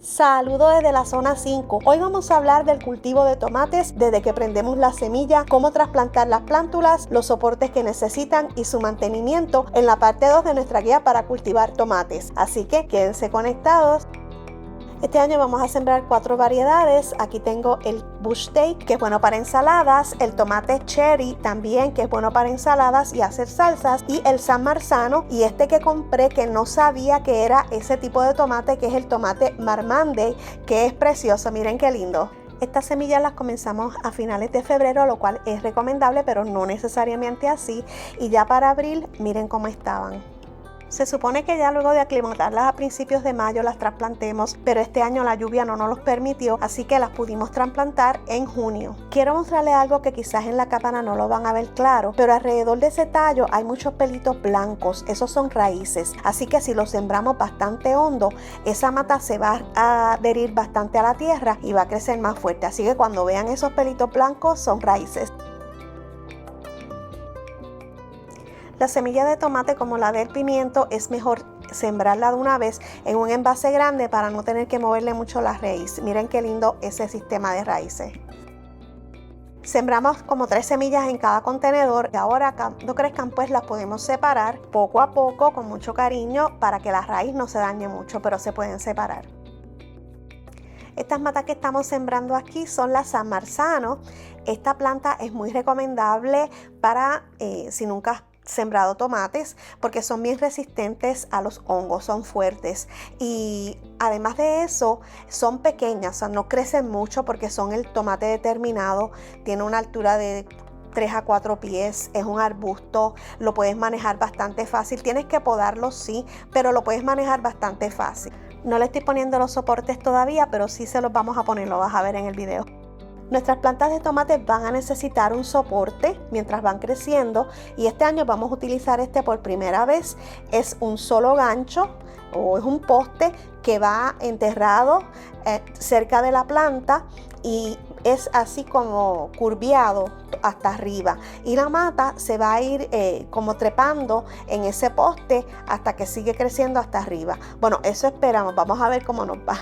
Saludos desde la zona 5. Hoy vamos a hablar del cultivo de tomates desde que prendemos la semilla, cómo trasplantar las plántulas, los soportes que necesitan y su mantenimiento en la parte 2 de nuestra guía para cultivar tomates. Así que quédense conectados. Este año vamos a sembrar 4 variedades. Aquí tengo el Bush Steak, que es bueno para ensaladas, el tomate cherry también, que es bueno para ensaladas y hacer salsas, y el San Marzano, y este que compré que no sabía que era ese tipo de tomate, que es el tomate Marmande, que es precioso. Miren qué lindo. Estas semillas las comenzamos a finales de febrero, lo cual es recomendable, pero no necesariamente así. Y ya para abril, miren cómo estaban. Se supone que ya luego de aclimatarlas a principios de mayo las trasplantemos, pero este año la lluvia no nos los permitió, así que las pudimos trasplantar en junio. Quiero mostrarles algo que quizás en la cámara no lo van a ver claro, pero alrededor de ese tallo hay muchos pelitos blancos, esos son raíces, así que si lo sembramos bastante hondo, esa mata se va a adherir bastante a la tierra y va a crecer más fuerte, así que cuando vean esos pelitos blancos son raíces. La semilla de tomate, como la del pimiento, es mejor sembrarla de una vez en un envase grande para no tener que moverle mucho la raíz. Miren qué lindo ese sistema de raíces. Sembramos como 3 semillas en cada contenedor y ahora cuando crezcan pues las podemos separar poco a poco con mucho cariño para que la raíz no se dañe mucho, pero se pueden separar. Estas matas que estamos sembrando aquí son las San Marzano. Esta planta es muy recomendable para si nunca has sembrado tomates, porque son bien resistentes a los hongos, son fuertes y además de eso son pequeñas, o sea, no crecen mucho porque son el tomate determinado, tiene una altura de 3 a 4 pies, es un arbusto, lo puedes manejar bastante fácil, tienes que podarlo sí, pero lo puedes manejar bastante fácil. No le estoy poniendo los soportes todavía, pero sí se los vamos a poner, lo vas a ver en el video. Nuestras plantas de tomate van a necesitar un soporte mientras van creciendo y este año vamos a utilizar este por primera vez. Es un solo gancho o es un poste que va enterrado cerca de la planta y es así como curviado hasta arriba y la mata se va a ir como trepando en ese poste hasta que sigue creciendo hasta arriba. Bueno, eso esperamos, vamos a ver cómo nos va.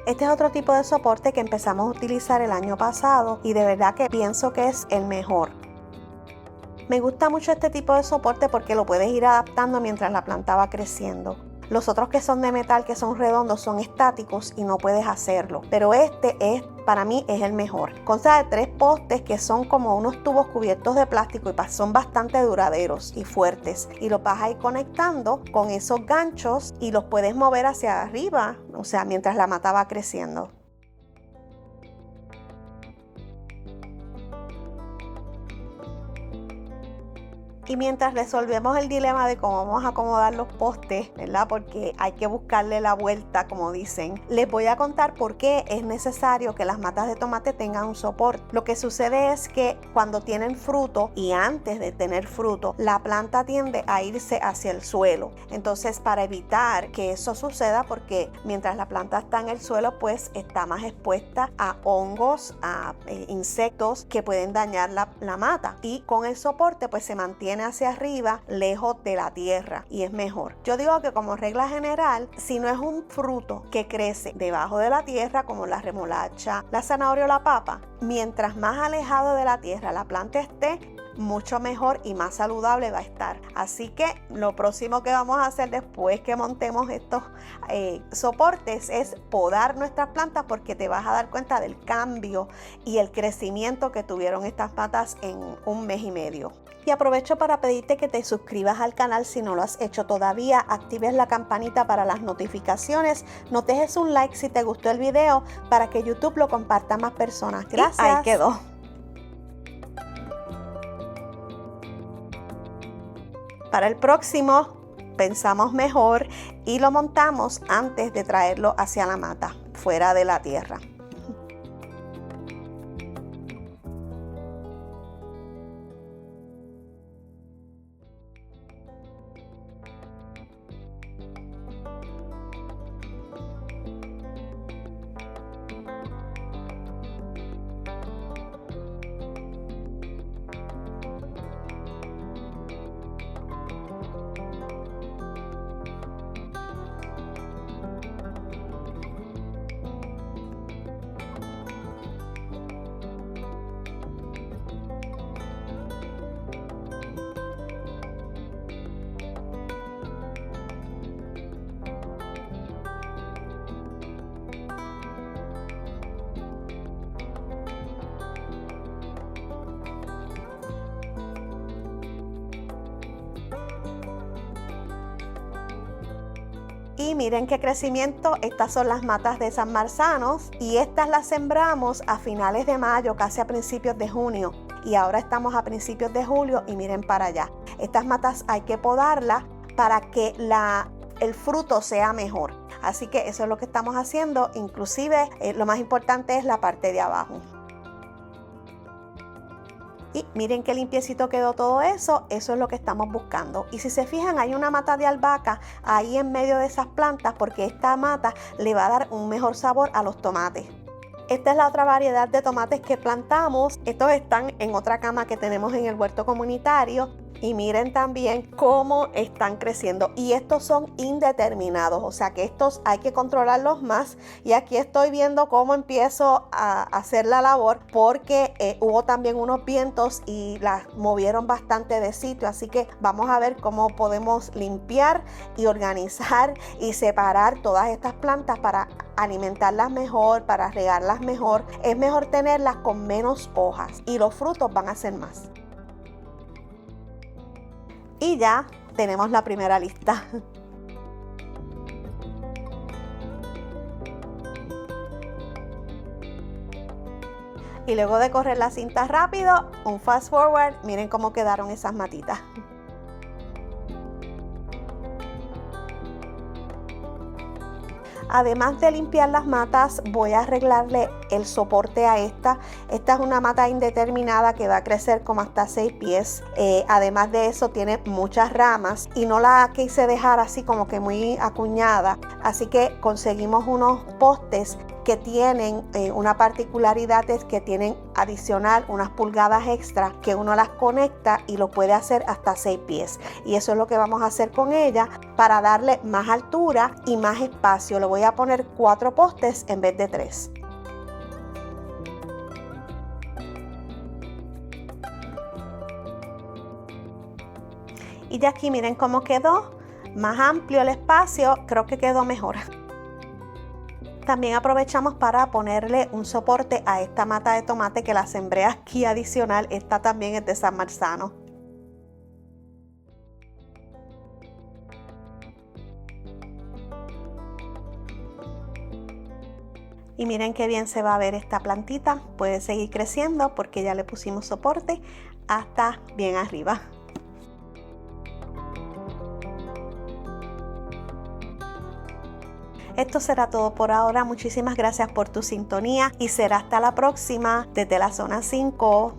Este es otro tipo de soporte que empezamos a utilizar el año pasado y de verdad que pienso que es el mejor. Me gusta mucho este tipo de soporte porque lo puedes ir adaptando mientras la planta va creciendo. Los otros que son de metal, que son redondos, son estáticos y no puedes hacerlo. Pero para mí es el mejor. Consta de 3 postes que son como unos tubos cubiertos de plástico y son bastante duraderos y fuertes. Y los vas a ir conectando con esos ganchos y los puedes mover hacia arriba, o sea, mientras la mata va creciendo. Y mientras resolvemos el dilema de cómo vamos a acomodar los postes, ¿verdad? Porque hay que buscarle la vuelta, como dicen. Les voy a contar por qué es necesario que las matas de tomate tengan un soporte. Lo que sucede es que cuando tienen fruto y antes de tener fruto, la planta tiende a irse hacia el suelo. Entonces, para evitar que eso suceda, porque mientras la planta está en el suelo, pues está más expuesta a hongos, a insectos que pueden dañar la mata. Y con el soporte, pues se mantiene hacia arriba, lejos de la tierra y es mejor. Yo digo que como regla general, si no es un fruto que crece debajo de la tierra como la remolacha, la zanahoria o la papa, mientras más alejado de la tierra la planta esté, mucho mejor y más saludable va a estar. Así que lo próximo que vamos a hacer después que montemos estos soportes es podar nuestras plantas, porque te vas a dar cuenta del cambio y el crecimiento que tuvieron estas matas en un mes y medio. Y aprovecho para pedirte que te suscribas al canal si no lo has hecho todavía, actives la campanita para las notificaciones, nos dejes un like si te gustó el video para que YouTube lo comparta a más personas. Gracias. Y ahí quedó. Para el próximo pensamos mejor y lo montamos antes de traerlo hacia la mata, fuera de la tierra. Y miren qué crecimiento, estas son las matas de San Marzanos y estas las sembramos a finales de mayo, casi a principios de junio. Y ahora estamos a principios de julio y miren para allá. Estas matas hay que podarlas para que el fruto sea mejor. Así que eso es lo que estamos haciendo. Inclusive lo más importante es la parte de abajo. Y miren qué limpiecito quedó todo eso. Eso es lo que estamos buscando. Y si se fijan, hay una mata de albahaca ahí en medio de esas plantas porque esta mata le va a dar un mejor sabor a los tomates. Esta es la otra variedad de tomates que plantamos. Estos están en otra cama que tenemos en el huerto comunitario. Y miren también cómo están creciendo. Y estos son indeterminados, o sea que estos hay que controlarlos más. Y aquí estoy viendo cómo empiezo a hacer la labor porque hubo también unos vientos y las movieron bastante de sitio. Así que vamos a ver cómo podemos limpiar y organizar y separar todas estas plantas para alimentarlas mejor, para regarlas mejor. Es mejor tenerlas con menos hojas y los frutos van a ser más. Y ya tenemos la primera lista. Y luego de correr la cinta rápido, un fast forward, miren cómo quedaron esas matitas. Además de limpiar las matas, voy a arreglarle el soporte a esta. Esta es una mata indeterminada que va a crecer como hasta 6 pies. Además de eso, tiene muchas ramas y no la quise dejar así como que muy acuñada. Así que conseguimos unos postes que tienen una particularidad, es que tienen adicional unas pulgadas extra que uno las conecta y lo puede hacer hasta 6 pies. Y eso es lo que vamos a hacer con ella para darle más altura y más espacio. Le voy a poner 4 postes en vez de 3. Y ya aquí miren cómo quedó, más amplio el espacio, creo que quedó mejor. También aprovechamos para ponerle un soporte a esta mata de tomate que la sembré aquí adicional. Esta también es de San Marzano. Y miren qué bien se va a ver esta plantita. Puede seguir creciendo porque ya le pusimos soporte hasta bien arriba. Esto será todo por ahora. Muchísimas gracias por tu sintonía y será hasta la próxima desde la zona 5.